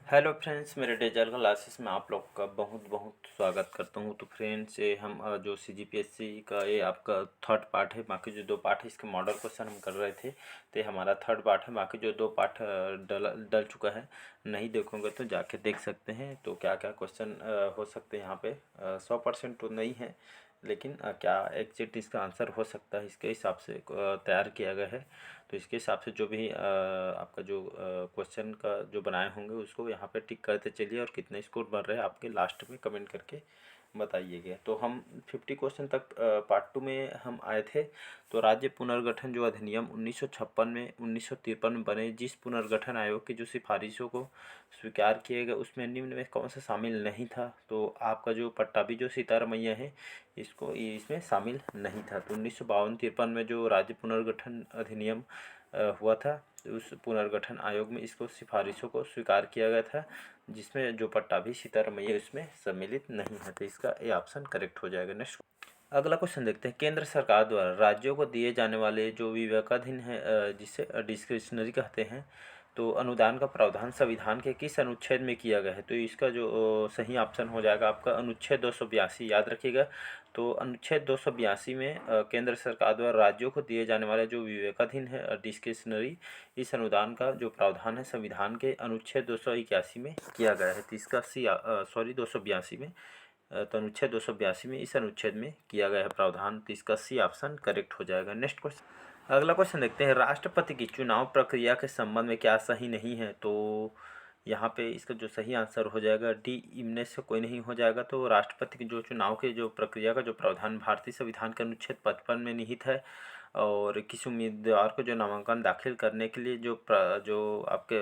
Hello friends, मेरे digital classes में आप लोग का बहुत बहुत स्वागत करता हूं। तो फ्रेंड्स, ये हम जो सीजीपीएससी का ये आपका थर्ड पार्ट है। बाकी जो दो पार्ट है इसके मॉडल क्वेश्चन हम कर रहे थे, तो ये हमारा थर्ड पार्ट है। बाकी जो दो पार्ट डल चुका है, नहीं देखोगे तो जाके देख सकते हैं। तो क्या क्या क्वेश्चन हो सकते हैं यहाँ पे, 100% तो नहीं है, लेकिन क्या एग्जैक्ट इसका आंसर हो सकता है, इसके हिसाब से तैयार किया गया है। तो इसके हिसाब से जो भी आपका जो क्वेश्चन का जो बनाए होंगे उसको यहाँ पे टिक करते चलिए, और कितने स्कोर बन रहे हैं आपके लास्ट में कमेंट करके बताइएगा। तो हम 50 क्वेश्चन तक पार्ट 2 में हम आए थे। तो राज्य पुनर्गठन जो अधिनियम 1956 में 1953 में बने, जिस पुनर्गठन आयोग की जो सिफारिशों को स्वीकार किए गए उसमें निम्न में कौन सा शामिल नहीं था। तो आपका जो पट्टाभी जो सीतारमैया है इसको इसमें शामिल नहीं था। तो 1952-53 में जो राज्य पुनर्गठन अधिनियम हुआ था, तो उस पुनर्गठन आयोग में इसको सिफारिशों को स्वीकार किया गया था, जिसमें जो पट्टाभी सीतारमैया इसमें सम्मिलित नहीं है। तो इसका ये ऑप्शन करेक्ट हो जाएगा। नेक्स्ट अगला क्वेश्चन देखते हैं। केंद्र सरकार द्वारा राज्यों को दिए जाने वाले जो विवेकाधीन है, जिसे डिस्क्रिशनरी कहते हैं, तो अनुदान का प्रावधान संविधान के किस अनुच्छेद में किया गया है। तो इसका जो सही ऑप्शन हो जाएगा आपका अनुच्छेद 282, याद रखिएगा। तो अनुच्छेद 282 में केंद्र सरकार द्वारा राज्यों को दिए जाने वाले जो विवेकाधीन है डिस्क्रिशनरी, इस अनुदान का जो प्रावधान है संविधान के अनुच्छेद 281 में किया गया है। तो इसका 282 में, तो अनुच्छेद 282 में इस अनुच्छेद में किया गया है प्रावधान। तो इसका सी ऑप्शन करेक्ट हो जाएगा। नेक्स्ट क्वेश्चन, अगला क्वेश्चन देखते हैं। राष्ट्रपति की चुनाव प्रक्रिया के संबंध में क्या सही नहीं है। तो यहाँ पे इसका जो सही आंसर हो जाएगा डी, इनमें से कोई नहीं हो जाएगा। तो राष्ट्रपति की जो चुनाव के जो प्रक्रिया का जो प्रावधान भारतीय संविधान के अनुच्छेद 55 में निहित है, और किसी उम्मीदवार को जो नामांकन दाखिल करने के लिए जो आपके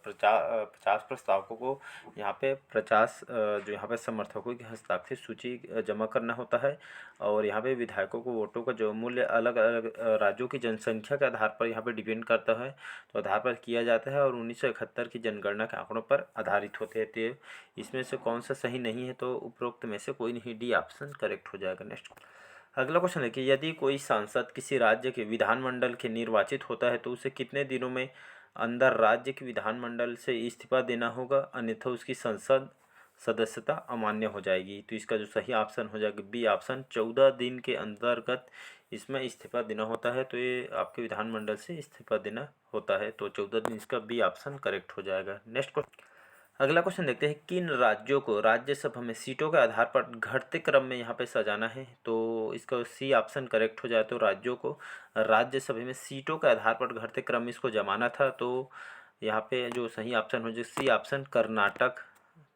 50 प्रस्तावकों को यहाँ पे 50 जो यहाँ पे समर्थकों की हस्ताक्षरित सूची जमा करना होता है, और यहाँ पे विधायकों को वोटों का जो मूल्य अलग अलग राज्यों की जनसंख्या के आधार पर यहाँ पे डिपेंड करता है, तो आधार पर किया जाता है, और 1971 की जनगणना के आंकड़ों पर आधारित होते हैं। तो इसमें से कौन सा सही नहीं है, तो उपरोक्त में से कोई नहीं, डी ऑप्शन करेक्ट हो जाएगा। नेक्स्ट अगला क्वेश्चन है कि यदि कोई सांसद किसी राज्य के विधानमंडल के निर्वाचित होता है, तो उसे कितने दिनों में अंदर राज्य के विधानमंडल से इस्तीफा देना होगा, अन्यथा उसकी संसद सदस्यता अमान्य हो जाएगी। तो इसका जो सही ऑप्शन हो जाएगा बी ऑप्शन, 14 दिन के अंतर्गत इसमें इस्तीफा देना होता है। तो ये आपके विधानमंडल से इस्तीफा देना होता है, तो 14 दिन, इसका बी ऑप्शन करेक्ट हो जाएगा। नेक्स्ट क्वेश्चन, अगला क्वेश्चन देखते हैं। किन राज्यों को राज्यसभा में सीटों के आधार पर घटते क्रम में यहाँ पे सजाना है। तो इसका सी ऑप्शन करेक्ट हो जाए। तो राज्यों को राज्यसभा में सीटों के आधार पर घटते क्रम में इसको जमाना था। तो यहाँ पे जो सही ऑप्शन हो जाए सी ऑप्शन, कर्नाटक,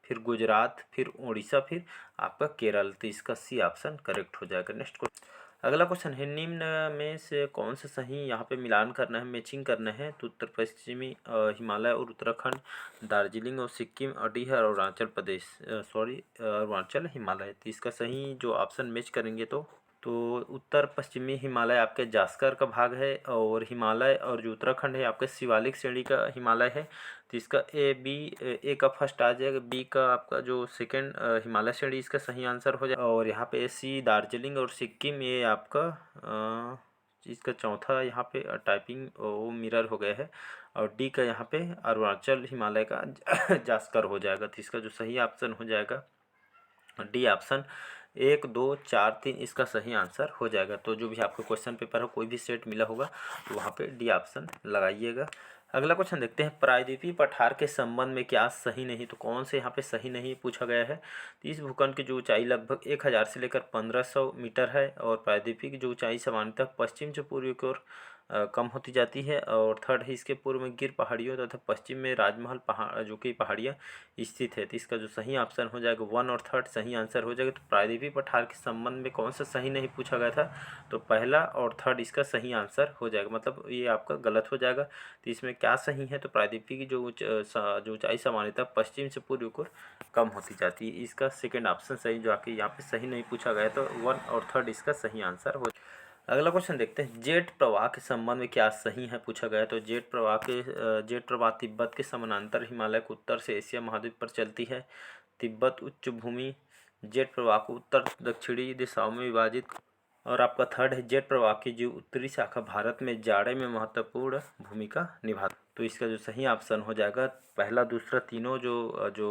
फिर गुजरात, फिर उड़ीसा, फिर आपका केरल। तो इसका सी ऑप्शन करेक्ट हो जाएगा। नेक्स्ट क्वेश्चन, अगला क्वेश्चन है। निम्न में से कौन सा सही यहाँ पे मिलान करना है, मैचिंग करना है। तो उत्तर पश्चिमी हिमालय और उत्तराखंड, दार्जिलिंग और सिक्किम, अडीह और अरुणाचल प्रदेश, अरुणाचल हिमालय। तो इसका सही जो ऑप्शन मैच करेंगे तो उत्तर पश्चिमी हिमालय आपके जास्कर का भाग है, और हिमालय और जो उत्तराखंड है आपके शिवालिक श्रेणी का हिमालय है। तो इसका ए का फर्स्ट आ जाएगा, बी का आपका जो सेकंड हिमालय श्रेणी इसका सही आंसर हो जाए, और यहाँ पे सी दार्जिलिंग और सिक्किम ये आपका इसका चौथा यहाँ पे टाइपिंग वो मिरर हो गया है, और डी का यहाँ पे अरुणाचल हिमालय का जास्कर हो जाएगा। तो इसका जो सही ऑप्शन हो जाएगा डी ऑप्शन, 1 2 4 3 इसका सही आंसर हो जाएगा। तो जो भी आपको क्वेश्चन पेपर हो, कोई भी सेट मिला होगा तो वहाँ पे डी ऑप्शन लगाइएगा। अगला क्वेश्चन देखते हैं। प्रायद्वीपीय पठार के संबंध में क्या सही नहीं। तो कौन से यहाँ पे सही नहीं पूछा गया है। तो इस भूखंड की जो ऊंचाई लगभग 1000 से लेकर 1500 मीटर है, और प्रायद्वीपीय की जो ऊंचाई सामान्यतः पश्चिम से पूर्व की ओर कम होती जाती है। और थर्ड है, इसके पूर्व में गिर पहाड़ियों तथा पश्चिम में राजमहल पहाड़ जो कि पहाड़ियाँ स्थित है। तो इसका जो सही ऑप्शन हो जाएगा 1 और 3 सही आंसर हो जाएगा। तो प्रायद्वीपीय पठार के संबंध में कौन सा सही नहीं पूछा गया था। तो पहला और 3 इसका सही आंसर हो जाएगा, मतलब ये आपका गलत हो जाएगा। तो इसमें क्या सही है, तो प्रायद्वीपीय की जो ऊंचाई सामान्यतः पश्चिम से पूर्व की ओर कम होती जाती है। इसका सेकेंड ऑप्शन सही, जो आके यहाँ पे सही नहीं पूछा गया, तो 1 और 3 इसका सही आंसर हो। अगला क्वेश्चन देखते हैं। जेट प्रवाह के संबंध में क्या सही है पूछा गया है। तो जेट प्रवाह तिब्बत के समानांतर हिमालय को उत्तर से एशिया महाद्वीप पर चलती है। तिब्बत उच्च भूमि जेट प्रवाह को उत्तर दक्षिणी दिशाओं में विभाजित, और आपका थर्ड है जेट प्रवाह की जो उत्तरी शाखा भारत में जाड़े में महत्वपूर्ण भूमिका निभाती। तो इसका जो सही ऑप्शन हो जाएगा पहला दूसरा तीनों जो जो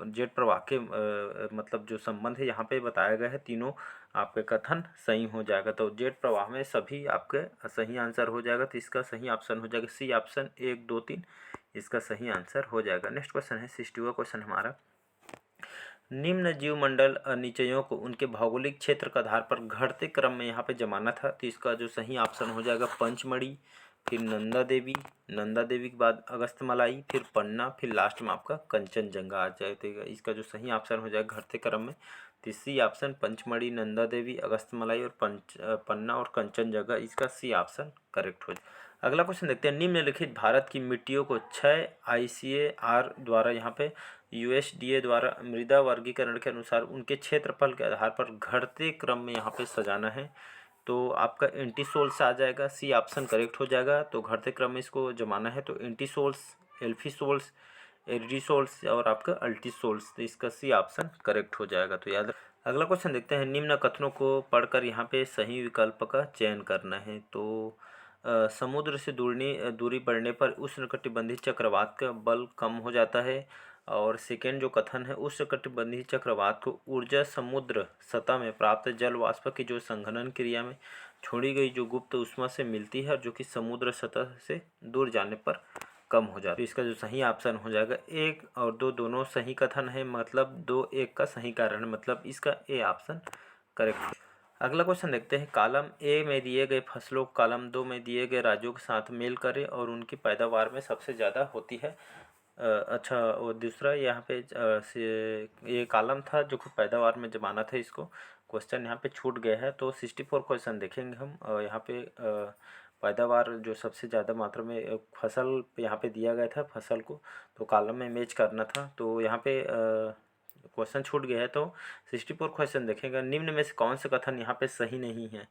जेट प्रवाह के मतलब जो संबंध है यहाँ पे बताया गया है, तीनों आपके कथन सही हो जाएगा। तो जेट प्रवाह में सभी आपके सही आंसर हो जाएगा। तो इसका सही ऑप्शन हो जाएगा सी ऑप्शन 1 2 3 इसका सही आंसर हो जाएगा। नेक्स्ट क्वेश्चन है 60वां क्वेश्चन हमारा, निम्न जीवमंडल निचयों को उनके भौगोलिक क्षेत्र के आधार पर घटते क्रम में यहाँ पे जमाना था। तो इसका जो सही ऑप्शन हो जाएगा पंचमढ़ी, फिर नंदा देवी, नंदा देवी के बाद अगस्तमलाई, फिर पन्ना, फिर लास्ट में आपका कंचनजंगा आ जाएगा। इसका जो सही ऑप्शन हो जाएगा घटते क्रम में तो सी ऑप्शन पंचमढ़ी, नंदा देवी, अगस्तमलाई और पन्ना और कंचनजंगा, इसका सी ऑप्शन करेक्ट हो जाएगा। अगला क्वेश्चन देखते हैं, निम्नलिखित भारत की मिट्टियों को 6 ICAR द्वारा यहाँ पे USDA द्वारा मृदा वर्गीकरण के अनुसार उनके क्षेत्रफल के आधार पर घटते क्रम में यहाँ पे सजाना है। तो आपका एंटीसोल्स आ जाएगा, सी ऑप्शन करेक्ट हो जाएगा। तो घटते क्रम में इसको जमाना है तो एंटीसोल्स, एल्फीसोल्स, एरिडीसोल्स और आपका अल्टीसोल्स, तो इसका सी ऑप्शन करेक्ट हो जाएगा। तो याद अगला क्वेश्चन देखते हैं, निम्न कथनों को पढ़कर यहाँ पे सही विकल्प का चयन करना है। तो समुद्र से दूरी बढ़ने पर उष्णकटिबंधीय चक्रवात का बल कम हो जाता है। और सेकेंड जो कथन है, उष्णकटिबंधीय चक्रवात को ऊर्जा समुद्र सतह में प्राप्त जल वाष्प की जो संघनन क्रिया में छोड़ी गई जो गुप्त ऊष्मा से मिलती है, जो कि समुद्र सतह से दूर जाने पर कम हो जाता है। तो इसका जो सही ऑप्शन हो जाएगा 1 और 2 दोनों सही कथन है, मतलब 2 1 का सही कारण है, मतलब इसका ए ऑप्शन करेक्ट। अगला क्वेश्चन देखते हैं, कॉलम ए में दिए गए फसलों को कॉलम 2 में दिए गए राज्यों के साथ मेल करें और उनकी पैदावार में सबसे ज़्यादा होती है। अच्छा, और दूसरा यहाँ पे ये कॉलम था जो कि पैदावार में जमाना था, इसको क्वेश्चन यहाँ पे छूट गया है। तो 64 क्वेश्चन देखेंगे हम। यहाँ पे पैदावार जो सबसे ज़्यादा मात्रा में फसल यहाँ पे दिया गया था, फसल को तो कॉलम में मैच करना था, तो यहाँ पे क्वेश्चन छूट गया है। तो 64 क्वेश्चन देखेंगे, निम्न में से कौन सा कथन यहाँ पे सही नहीं है।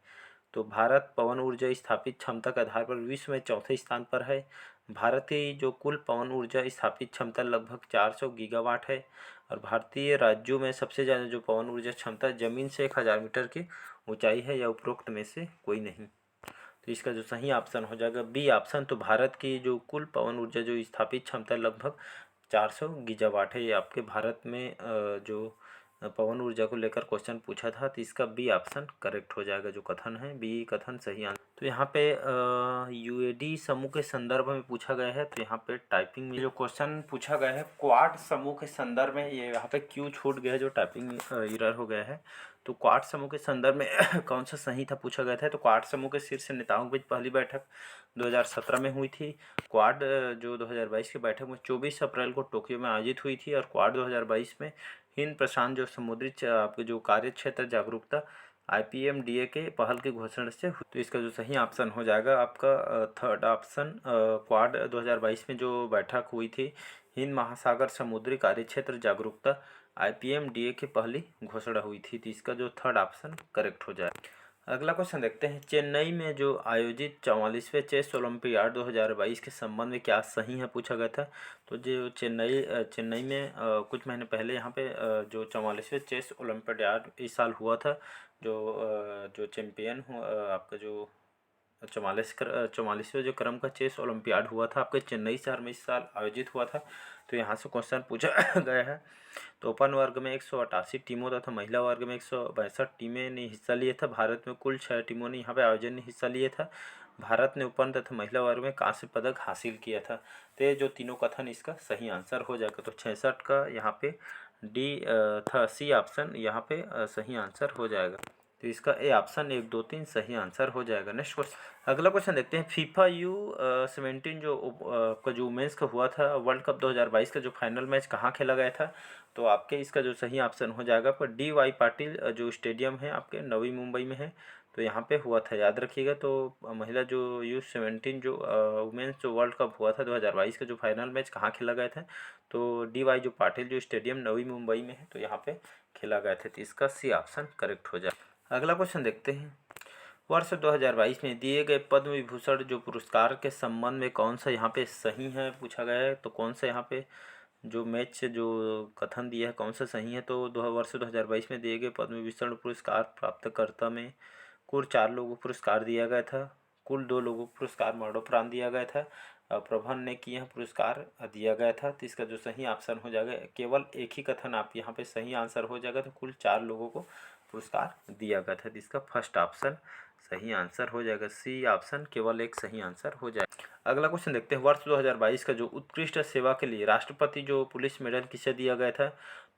तो भारत पवन ऊर्जा स्थापित क्षमता के आधार पर विश्व में चौथे स्थान पर है। भारत की जो कुल पवन ऊर्जा स्थापित क्षमता लगभग 400 गीगावाट है। और भारतीय राज्यों में सबसे ज़्यादा जो पवन ऊर्जा क्षमता ज़मीन से 1000 मीटर की ऊंचाई है, या उपरोक्त में से कोई नहीं। तो इसका जो सही ऑप्शन हो जाएगा बी ऑप्शन। तो भारत की जो कुल पवन ऊर्जा जो स्थापित क्षमता लगभग 400 गीगावाट है। ये आपके भारत में जो पवन ऊर्जा को लेकर क्वेश्चन पूछा था, तो इसका बी ऑप्शन करेक्ट हो जाएगा। जो कथन है बी कथन सही आंसर। तो यहाँ पे UAD समूह के संदर्भ में पूछा गया है। तो यहाँ पे टाइपिंग में जो क्वेश्चन पूछा गया है क्वाड समूह के संदर्भ में, ये यहाँ पे क्यों छूट गया है, जो टाइपिंग एरर हो गया है। तो क्वाड समूह के संदर्भ में कौन सा सही था पूछा गया था। तो क्वाड समूह के शीर्ष नेताओं के बीच पहली बैठक 2017 में हुई थी। क्वाड जो 2022 की बैठक में 24 अप्रैल को टोक्यो में आयोजित हुई थी। और क्वाड 2022 में हिंद प्रशांत जो समुद्री आपके जो कार्य क्षेत्र जागरूकता IPMDA के पहल की घोषणा से हुई। तो इसका जो सही ऑप्शन हो जाएगा आपका थर्ड ऑप्शन। क्वाड 2022 में जो बैठक हुई थी, हिंद महासागर समुद्री कार्य क्षेत्र जागरूकता IPMDA की पहली घोषणा हुई थी। तो इसका जो थर्ड ऑप्शन करेक्ट हो जाएगा। अगला क्वेश्चन देखते हैं, चेन्नई में जो आयोजित 44वें चेस ओलंपियाड 2022 के संबंध में क्या सही है पूछा गया था। तो जो चेन्नई में कुछ महीने पहले यहाँ पे जो 44वें चेस ओलंपियाड इस साल हुआ था, जो चैम्पियन आपका जो 44वें जो क्रम का चेस ओलंपियाड हुआ था आपके चेन्नई शहर में इस साल आयोजित हुआ था। तो यहाँ से क्वेश्चन पूछा गया है। तो ओपन वर्ग में 188 टीमों तथा महिला वर्ग में 162 टीमें ने हिस्सा लिया था। भारत में कुल 6 टीमों ने यहाँ पे आयोजन में हिस्सा लिया था। भारत ने ओपन तथा महिला वर्ग में कांस्य पदक हासिल किया था। तो ये जो तीनों कथन इसका सही आंसर हो जाएगा। तो 66 का यहाँ पे डी था, सी ऑप्शन यहाँ पे सही आंसर हो जाएगा। तो इसका ए ऑप्शन 1 2 3 सही आंसर हो जाएगा। नेक्स्ट क्वेश्चन, अगला क्वेश्चन देखते हैं, फीफा U17 का जो वुमेंस का हुआ था वर्ल्ड कप 2022 का जो फाइनल मैच कहाँ खेला गया था। तो आपके इसका जो सही ऑप्शन हो जाएगा पर DY पाटिल जो स्टेडियम है आपके नवी मुंबई में है। तो यहाँ पे हुआ था, याद रखिएगा। तो महिला जो U17 जो वुमेंस जो वर्ल्ड कप हुआ था 2022 का जो फाइनल मैच कहाँ खेला गया था। तो DY जो पाटिल जो स्टेडियम नवी मुंबई में है, तो यहाँ पे खेला गया था। तो इसका सी ऑप्शन करेक्ट हो जाए। अगला क्वेश्चन देखते हैं, वर्ष 2022 में दिए गए पद्म विभूषण जो पुरस्कार के संबंध में कौन सा यहाँ पे सही है पूछा गया है। तो कौन सा यहाँ पे जो मैच जो कथन दिया है कौन सा सही है। तो वर्ष 2022 में दिए गए पद्म विभूषण पुरस्कार प्राप्तकर्ता में कुल 4 लोगों को पुरस्कार दिया गया था। कुल 2 लोगों को पुरस्कार मरणोपरांत दिया गया था। प्रभन ने किए हैं पुरस्कार दिया गया था। तो इसका जो सही ऑप्शन हो जाएगा, केवल एक ही कथन आप यहाँ पे सही आंसर हो जाएगा, तो कुल 4 लोगों को पुरस्कार दिया गया था। तो इसका फर्स्ट ऑप्शन सही आंसर हो जाएगा, सी ऑप्शन केवल एक सही आंसर हो जाएगा। अगला क्वेश्चन देखते हैं, वर्ष 2022 का जो उत्कृष्ट सेवा के लिए राष्ट्रपति जो पुलिस मेडल किसे दिया गया था,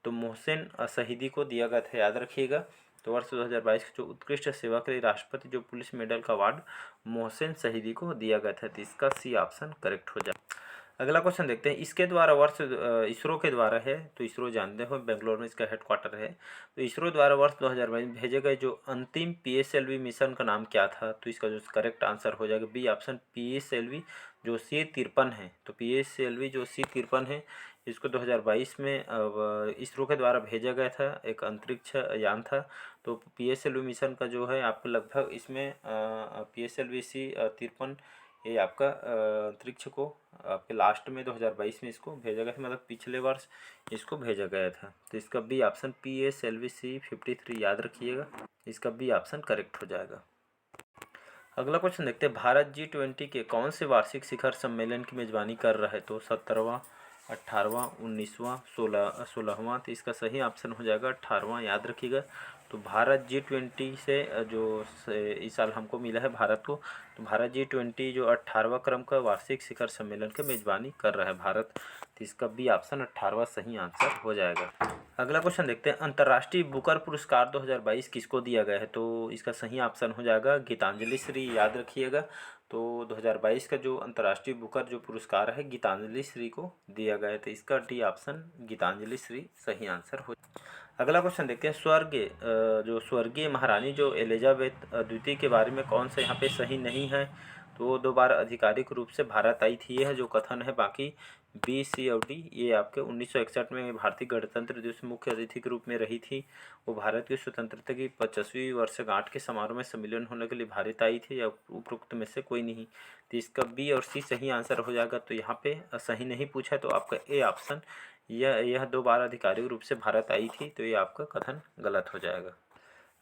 तो मोहसिन शहीदी को दिया गया था, याद रखिएगा। तो वर्ष 2022 के जो उत्कृष्ट सेवा के लिए राष्ट्रपति जो पुलिस मेडल का अवार्ड मोहसिन शहीदी को दिया गया था। तो इसका सी ऑप्शन करेक्ट हो जाए। अगला क्वेश्चन देखते हैं, इसके द्वारा वर्ष इसरो के द्वारा है, तो इसरो जानते हो बेंगलोर में इसका हेडक्वार्टर है। तो इसरो द्वारा वर्ष 2022 में भेजे गए जो अंतिम PSLV मिशन का नाम क्या था, तो इसका जो करेक्ट आंसर हो जाएगा बी ऑप्शन PSLV जो C53 है। तो PSLV जो C53 है, इसको 2022 में इसरो के द्वारा भेजा गया था, एक अंतरिक्ष यान था। तो PSLV मिशन का जो है आपको लगभग इसमें PSLV C53 ये आपका अंतरिक्ष को आपके लास्ट में 2022 में इसको भेजा गया था, मतलब पिछले वर्ष इसको भेजा गया था। तो इसका बी ऑप्शन PSLV C53 याद रखिएगा, इसका बी ऑप्शन करेक्ट हो जाएगा। अगला क्वेश्चन देखते हैं, भारत G20 के कौन से वार्षिक शिखर सम्मेलन की मेजबानी कर रहा है, तो 17वां, 18वां, 19वां, 16वां। तो इसका सही ऑप्शन हो जाएगा 18वां, याद रखिएगा। तो भारत G20 से इस साल हमको मिला है भारत को, तो भारत G20 जो 18वां क्रम का वार्षिक शिखर सम्मेलन की मेजबानी कर रहा है भारत। तो इसका बी ऑप्शन 18वां सही आंसर हो जाएगा। अगला क्वेश्चन देखते हैं, अंतर्राष्ट्रीय बुकर पुरस्कार 2022 किसको दिया गया है, तो इसका सही ऑप्शन हो जाएगा गीतांजलि श्री, याद रखिएगा। तो 2022 का जो अंतर्राष्ट्रीय बुकर जो पुरस्कार है गीतांजलि श्री को दिया गया है। तो इसका डी ऑप्शन गीतांजलि श्री सही आंसर हो। अगला क्वेश्चन देखते हैं, जो स्वर्गीय महारानी जो एलिजाबेथ द्वितीय के बारे में कौन सा यहाँ पे सही नहीं है, तो वो 2 बार आधिकारिक रूप से भारत आई थी, यह जो कथन है। बाकी बी, सी और डी ये आपके 1961 में भारतीय गणतंत्र दिवस मुख्य अतिथि के रूप में रही थी। वो भारत की स्वतंत्रता की 50वीं वर्षगांठ के समारोह में सम्मिलन होने के लिए भारत आई थी, या उपरोक्त में से कोई नहीं। तो इसका बी और सी सही आंसर हो जाएगा। तो यहाँ पे सही नहीं पूछा है, तो आपका ए ऑप्शन यह 2 बार आधिकारिक रूप से भारत आई थी, तो ये आपका कथन गलत हो जाएगा।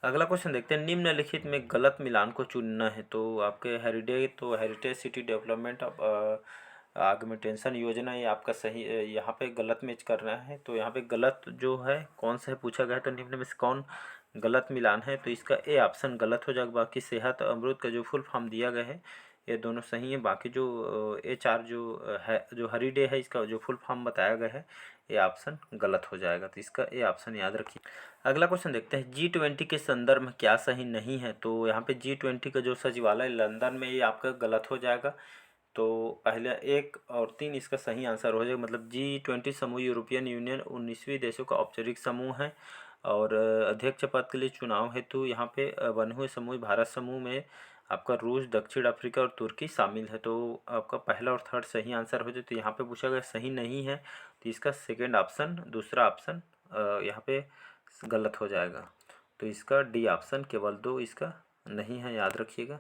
अगला क्वेश्चन देखते हैं, निम्नलिखित में गलत मिलान को चुनना है। तो आपके हेरिटेज सिटी डेवलपमेंट आगमेंटेशन योजना, ये आपका सही यहाँ पे गलत मैच करना है। तो यहाँ पे गलत जो है कौन सा है पूछा गया है, तो निम्न में से कौन गलत मिलान है, तो इसका ए ऑप्शन गलत हो जाएगा। बाकी सेहत अमृत का जो फुल फॉर्म दिया गया है ये दोनों सही है। बाकी जो HR जो है जो हरीडे है, इसका जो फुल फॉर्म बताया गया है ये ऑप्शन गलत हो जाएगा। तो इसका ए ऑप्शन याद रखिए। अगला क्वेश्चन देखते हैं, G20 के संदर्भ में क्या सही नहीं है, तो यहाँ पे G20 का जो सचिवालय लंदन में, ये आपका गलत हो जाएगा। तो पहले 1 और 3 इसका सही आंसर हो जाएगा। मतलब G20 समूह यूरोपियन यूनियन 19वीं देशों का औपचारिक समूह है, और अध्यक्ष पद के लिए चुनाव हेतु यहाँ पे बने हुए समूह भारत समूह में आपका रूस, दक्षिण अफ्रीका और तुर्की शामिल है। तो आपका पहला और थर्ड सही आंसर हो जाए। तो यहाँ पे पूछा गया सही नहीं है, तो इसका सेकेंड ऑप्शन, दूसरा ऑप्शन यहाँ पे गलत हो जाएगा। तो इसका डी ऑप्शन केवल 2 इसका नहीं है, याद रखिएगा।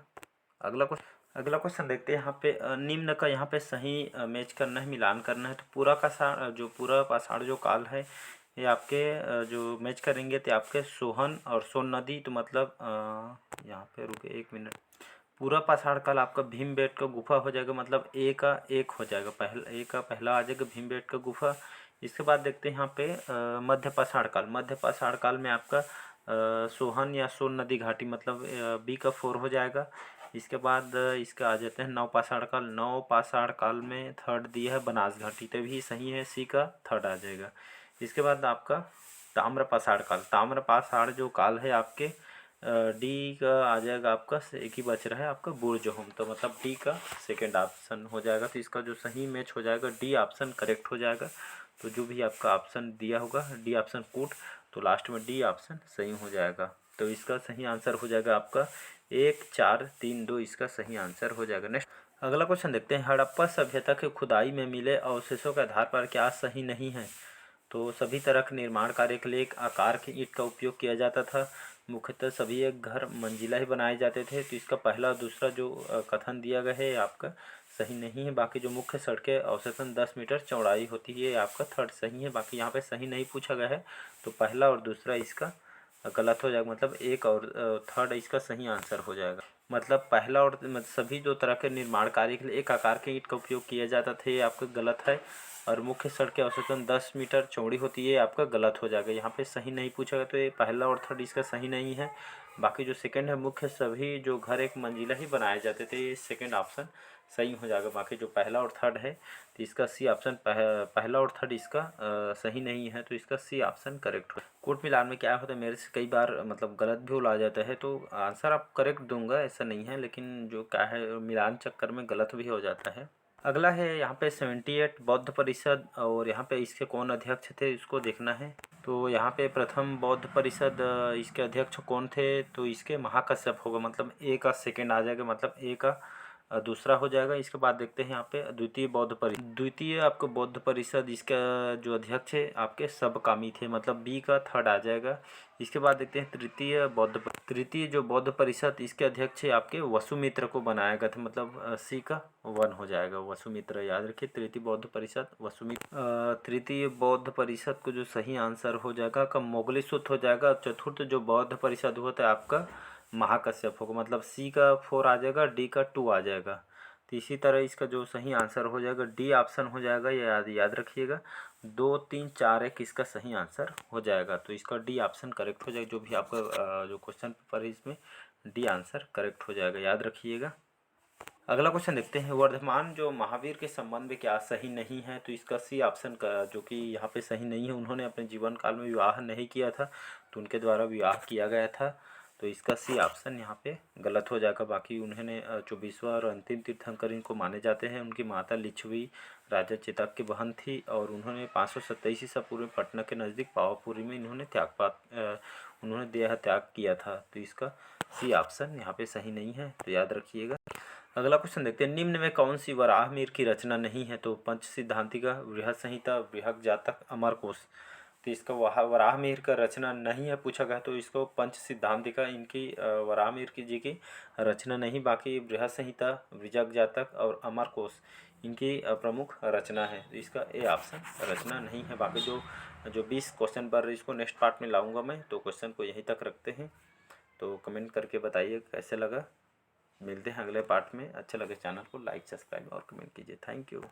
अगला क्वेश्चन देखते हैं, यहाँ पे निम्न का यहाँ पे सही मैच करना है, मिलान करना है। तो पूरा आषाढ़ जो काल है, ये आपके जो मैच करेंगे तो आपके सोहन और सोन नदी, तो मतलब यहाँ पे रुके 1 मिनट। पूरा आषाढ़ काल आपका भीमबेटका गुफा हो जाएगा, मतलब ए का 1 हो जाएगा, ए का पहला आ जाएगा भीमबेटका गुफा। इसके बाद देखते हैं यहाँ पे मध्य आषाढ़ काल में आपका सोहन या सोन नदी घाटी, मतलब बी का 4 हो जाएगा। इसके बाद इसका आ जाते हैं नव पाषाढ़ काल में थर्ड दिया है बनास घाटी, तभी सही है, सी का थर्ड आ जाएगा। इसके बाद आपका ताम्र पाषाढ़ जो काल है आपके डी का आ जाएगा, आपका एक ही बच रहा है आपका बुर्जहोम, तो मतलब डी का सेकेंड ऑप्शन हो जाएगा। तो इसका जो सही मैच हो जाएगा डी ऑप्शन करेक्ट हो जाएगा। तो जो भी आपका ऑप्शन दिया होगा डी ऑप्शन कूट, तो लास्ट में डी ऑप्शन सही हो जाएगा। तो इसका सही आंसर हो जाएगा आपका 1, 4, 3, 2 इसका सही आंसर हो जाएगा। नेक्स्ट अगला क्वेश्चन देखते हैं, हड़प्पा सभ्यता के खुदाई में मिले अवशेषों के आधार पर क्या सही नहीं है, तो सभी तरह के निर्माण कार्य के लिए एक आकार की ईंट का उपयोग किया जाता था। मुख्यतः सभी एक घर मंजिला ही बनाए जाते थे। तो इसका पहला और दूसरा जो कथन दिया गया है आपका सही नहीं है। बाकी जो मुख्य सड़कें औसतन 10 मीटर चौड़ाई होती है, ये आपका थर्ड सही है। बाकी यहाँ पे सही नहीं पूछा गया है, तो पहला और दूसरा इसका गलत हो जाएगा, मतलब 1 और थर्ड इसका सही आंसर हो जाएगा। मतलब पहला और मतलब सभी दो तरह के निर्माण कार्य के लिए एक आकार के ईंट का उपयोग किया जाता था, ये आपका गलत है। और मुख्य सड़क की औसतन 10 मीटर चौड़ी होती है, आपका गलत हो जाएगा। यहाँ पे सही नहीं पूछा गया, तो ये पहला और थर्ड इसका सही नहीं है। बाकी जो सेकंड है, मुख्य सभी जो घर एक मंजिला ही बनाए जाते थे, ये सेकंड ऑप्शन सही हो जाएगा। बाकी जो पहला और थर्ड है, तो इसका सी ऑप्शन पहला और थर्ड इसका सही नहीं है, तो इसका सी ऑप्शन करेक्ट हो। कोर्ट मिलान में क्या होता है, मेरे से कई बार मतलब गलत भी बोला जाता है, तो आंसर आप करेक्ट दूंगा ऐसा नहीं है, लेकिन जो क्या है मिलान चक्कर में गलत भी हो जाता है। अगला है यहाँ पे 78 बौद्ध परिषद, और यहाँ पे इसके कौन अध्यक्ष थे इसको देखना है। तो यहाँ पे प्रथम बौद्ध परिषद इसके अध्यक्ष कौन थे, तो इसके महाकश्यप होगा, मतलब ए का सेकंड आ जाएगा, मतलब ए का दूसरा हो जाएगा। इसके बाद देखते हैं यहाँ पे द्वितीय आपको बौद्ध परिषद, इसका जो अध्यक्ष है आपके सबकामी थे, मतलब बी का थर्ड आ जाएगा। इसके बाद देखते हैं तृतीय जो बौद्ध परिषद, इसके अध्यक्ष है आपके वसुमित्र को बनाया गया था, मतलब सी का 1 हो जाएगा, वसुमित्र। याद रखिए तृतीय बौद्ध परिषद वसुमित्र। तृतीय बौद्ध परिषद को जो सही आंसर हो जाएगा का मोगली सूत्र हो जाएगा। चतुर्थ जो बौद्ध परिषद होता है आपका महाकश्यप होगा, मतलब सी का 4 आ जाएगा, डी का 2 आ जाएगा। तो इसी तरह इसका जो सही आंसर हो जाएगा डी ऑप्शन हो जाएगा, ये याद रखिएगा। 2 3 4 1 इसका सही आंसर हो जाएगा, तो इसका डी ऑप्शन करेक्ट हो जाएगा। जो भी आपका जो क्वेश्चन पेपर है इसमें डी आंसर करेक्ट हो जाएगा, याद रखिएगा। अगला क्वेश्चन देखते हैं, वर्धमान जो महावीर के संबंध में क्या सही नहीं है, तो इसका सी ऑप्शन का जो कि यहाँ पे सही नहीं है, उन्होंने अपने जीवन काल में विवाह नहीं किया था, तो उनके द्वारा विवाह किया गया था, तो इसका सी ऑप्शन यहाँ पे गलत हो जाएगा। बाकी उन्होंने 24वां और अंतिम तीर्थंकर इनको माने जाते हैं। उनकी माता लिच्छवी राजा चेतक की बहन थी, और उन्होंने 527 ईसा पूर्व में पटना के नज़दीक पावापुरी में उन्होंने देह त्याग किया था, तो इसका सी ऑप्शन यहाँ पे सही नहीं है, तो याद रखिएगा। अगला क्वेश्चन देखते हैं, निम्न में कौन सी वराहमिहिर की रचना नहीं है, तो पंच सिद्धांतिका, बृहद संहिता, बृहद जातक, अमरकोश। तो इसका वराहमिहिर का रचना नहीं है पूछा गया, तो इसको पंच सिद्धांतिका इनकी वराहमिहिर की जी की रचना नहीं। बाकी बृहद संहिता, बृहद जातक और अमरकोश इनकी प्रमुख रचना है, तो इसका ए ऑप्शन रचना नहीं है। बाकी जो 20 क्वेश्चन पर इसको नेक्स्ट पार्ट में लाऊंगा मैं, तो क्वेश्चन को यहीं तक रखते हैं। तो कमेंट करके बताइए कैसे लगा। मिलते हैं अगले पार्ट में। अच्छा लगे चैनल को लाइक, सब्सक्राइब और कमेंट कीजिए। Thank you.